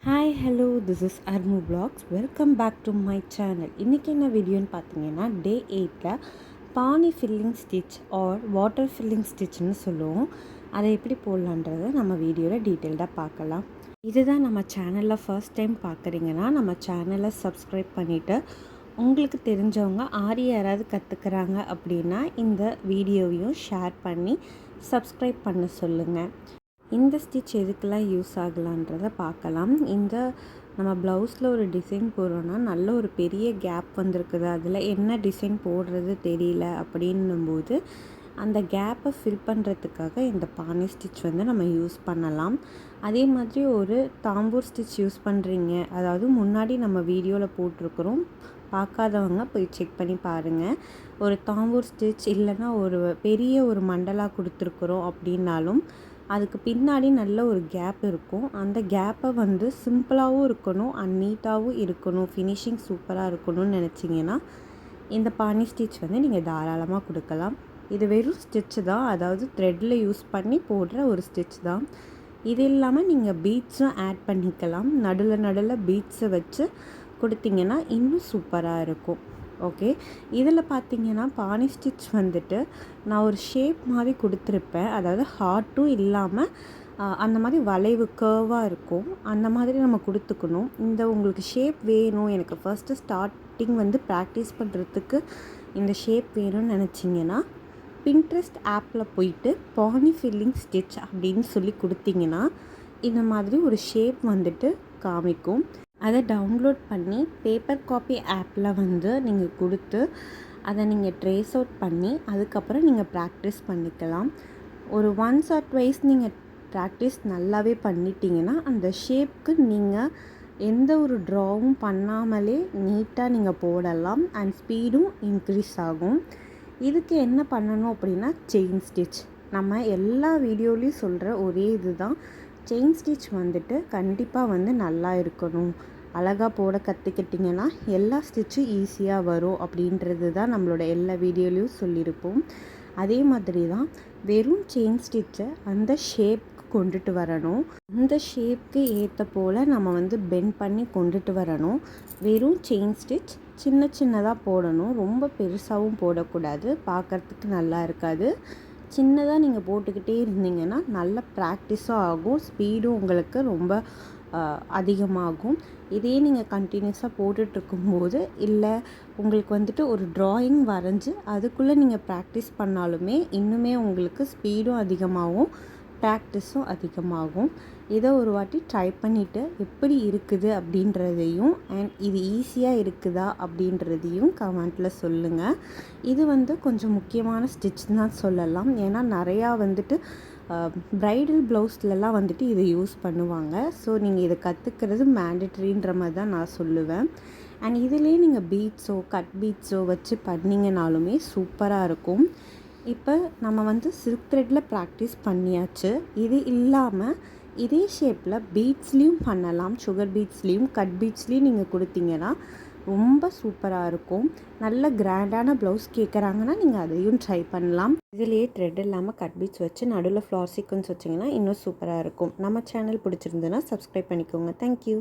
Hi hello this is Armu vlogs. Welcome back to my channel. இன்றைக்கி என்ன வீடியோன்னு பார்த்தீங்கன்னா டே 8ல் பானி filling stitch or water filling ஸ்டிச்னு சொல்லுவோம். அதை எப்படி போடலான்றதை நம்ம வீடியோவில் டீட்டெயில்டாக பார்க்கலாம். இதுதான் நம்ம சேனலில் ஃபர்ஸ்ட் டைம் பார்க்குறீங்கன்னா நம்ம சேனலை சப்ஸ்கிரைப் பண்ணிவிட்டு உங்களுக்கு தெரிஞ்சவங்க யாராவது கற்றுக்குறாங்க அப்படின்னா இந்த வீடியோவையும் ஷேர் பண்ணி சப்ஸ்கிரைப் பண்ண சொல்லுங்கள். இந்த ஸ்டிச் எதுக்கெல்லாம் யூஸ் ஆகலான்றதை பார்க்கலாம். இந்த நம்ம ப்ளவுஸில் ஒரு டிசைன் போடுறோன்னா நல்ல ஒரு பெரிய கேப் வந்திருக்குது, அதில் என்ன டிசைன் போடுறது தெரியல அப்படின்னும்போது அந்த கேப்பை ஃபில் பண்ணுறதுக்காக இந்த பானி ஸ்டிச் நம்ம யூஸ் பண்ணலாம். அதே மாதிரி ஒரு தாம்பூர் ஸ்டிச் யூஸ் பண்ணுறீங்க, அதாவது முன்னாடி நம்ம வீடியோவில் போட்டிருக்கிறோம், பார்க்காதவங்க போய் செக் பண்ணி பாருங்கள். ஒரு தாம்பூர் ஸ்டிச் இல்லைன்னா ஒரு பெரிய ஒரு மண்டலா கொடுத்துருக்குறோம் அப்படின்னாலும் அதுக்கு பின்னாடி நல்ல ஒரு கேப் இருக்கும். அந்த கேப்பை சிம்பிளாகவும் இருக்கணும் அண்ட் நீட்டாகவும் இருக்கணும், ஃபினிஷிங் சூப்பராக இருக்கணும்னு நினச்சிங்கன்னா இந்த பானி ஸ்டிச் நீங்கள் தாராளமாக கொடுக்கலாம். இது வெறும் ஸ்டிச்சு தான், அதாவது த்ரெட்டில் யூஸ் பண்ணி போடுற ஒரு ஸ்டிச் தான். இது இல்லாமல் நீங்கள் பீட்ஸும் ஆட் பண்ணிக்கலாம். நடுவில் பீட்ஸை வச்சு கொடுத்தீங்கன்னா இன்னும் சூப்பராக இருக்கும். ஓகே, இதில் பார்த்தீங்கன்னா பானி ஸ்டிச் நான் ஒரு ஷேப் மாதிரி கொடுத்துருப்பேன், அதாவது ஹார்ட்டும் இல்லாமல் அந்த மாதிரி வளைவு கர்வாக இருக்கும், அந்த மாதிரி நம்ம கொடுத்துக்கணும். இந்த உங்களுக்கு ஷேப் வேணும், எனக்கு ஃபஸ்ட்டு ஸ்டார்டிங் ப்ராக்டிஸ் பண்ணுறதுக்கு இந்த ஷேப் வேணும்னு நினச்சிங்கன்னா பின்ட்ரெஸ்ட் ஆப்பில் போயிட்டு பானி ஃபில்லிங் ஸ்டிச் அப்படின்னு சொல்லி கொடுத்தீங்கன்னா இந்த மாதிரி ஒரு ஷேப் காமிக்கும். அதை டவுன்லோட் பண்ணி பேப்பர் காப்பி ஆப்பில் நீங்கள் கொடுத்து அதை நீங்கள் ட்ரேஸ் அவுட் பண்ணி அதுக்கப்புறம் நீங்கள் ப்ராக்டிஸ் பண்ணிக்கலாம். ஒரு ஒன்ஸ் ஆர் ட்வைஸ் நீங்கள் ப்ராக்டிஸ் நல்லாவே பண்ணிட்டீங்கன்னா அந்த ஷேப்க்கு நீங்கள் எந்த ஒரு ட்ராவும் பண்ணாமலே நீட்டாக நீங்கள் போடலாம் அண்ட் ஸ்பீடும் இன்க்ரீஸ் ஆகும். இதுக்கு என்ன பண்ணணும் அப்படின்னா செயின் ஸ்டிச். நம்ம எல்லா வீடியோலையும் சொல்கிற ஒரே இது தான், செயின் ஸ்டிச் கண்டிப்பாக நல்லா இருக்கணும். அழகாக போட கற்றுக்கிட்டிங்கன்னா எல்லா ஸ்டிச்சும் ஈஸியாக வரும் அப்படின்றது தான் நம்மளோட எல்லா வீடியோலையும் சொல்லியிருப்போம். அதே மாதிரி தான் வெறும் செயின் ஸ்டிச்சை அந்த ஷேப்க்கு கொண்டுட்டு வரணும். அந்த ஷேப்க்கு ஏற்ற போல் நம்ம பெண்ட் பண்ணி கொண்டுட்டு வரணும். வெறும் செயின் ஸ்டிச் சின்னதாக போடணும், ரொம்ப பெருசாகவும் போடக்கூடாது, பார்க்குறதுக்கு நல்லா இருக்காது. சின்னதாக நீங்கள் போட்டுக்கிட்டே இருந்தீங்கன்னா நல்ல ப்ராக்டிஸும் ஆகும், ஸ்பீடும் உங்களுக்கு ரொம்ப அதிகமாகும். இதே நீங்கள் கண்டினியூஸாக போட்டுட்ருக்கும்போது இல்லை உங்களுக்கு ஒரு ட்ராயிங் வரைஞ்சி அதுக்குள்ளே நீங்கள் ப்ராக்டிஸ் பண்ணாலுமே இன்னுமே உங்களுக்கு ஸ்பீடும் அதிகமாகும், ப்ராக்டிஸும் அதிகமாகும். இதை ஒரு வாட்டி ட்ரை பண்ணிவிட்டு எப்படி இருக்குது அப்படின்றதையும் அண்ட் இது ஈஸியாக இருக்குதா அப்படின்றதையும் கமெண்ட்டில் சொல்லுங்கள். இது கொஞ்சம் முக்கியமான ஸ்டிச் தான் சொல்லலாம். ஏன்னா நிறையா ப்ரைடல் ப்ளவுஸ்லலாம் இதை யூஸ் பண்ணுவாங்க. ஸோ நீங்கள் இதை கற்றுக்கிறது மேண்டட்ரின்ற மாதிரி தான் நான் சொல்லுவேன். அண்ட் இதிலே நீங்கள் பீட்ஸோ கட் பீட்ஸோ வச்சு பண்ணிங்கனாலுமே சூப்பராக இருக்கும். இப்போ நம்ம சில்க் த்ரெட்டில் ப்ராக்டிஸ் பண்ணியாச்சு. இது இல்லாமல் இதே ஷேப்பில் பீட்ஸ்லேயும் பண்ணலாம், சுகர் பீட்ஸ்லேயும் கட் பீட்ஸ்லேயும் நீங்கள் கொடுத்தீங்கன்னா ரொம்ப சூப்பராக இருக்கும். நல்ல கிராண்டான ப்ளவுஸ் கேட்குறாங்கன்னா நீங்கள் அதையும் ட்ரை பண்ணலாம். இதிலேயே த்ரெட் இல்லாமல் கட் பீட்ஸ் வச்சு நடுவில் ஃப்ளார் சீக்வன்ஸ் வச்சிங்கன்னா இன்னும் சூப்பராக இருக்கும். நம்ம சேனல் பிடிச்சிருந்துன்னா சப்ஸ்கிரைப் பண்ணிக்கோங்க. தேங்க்யூ.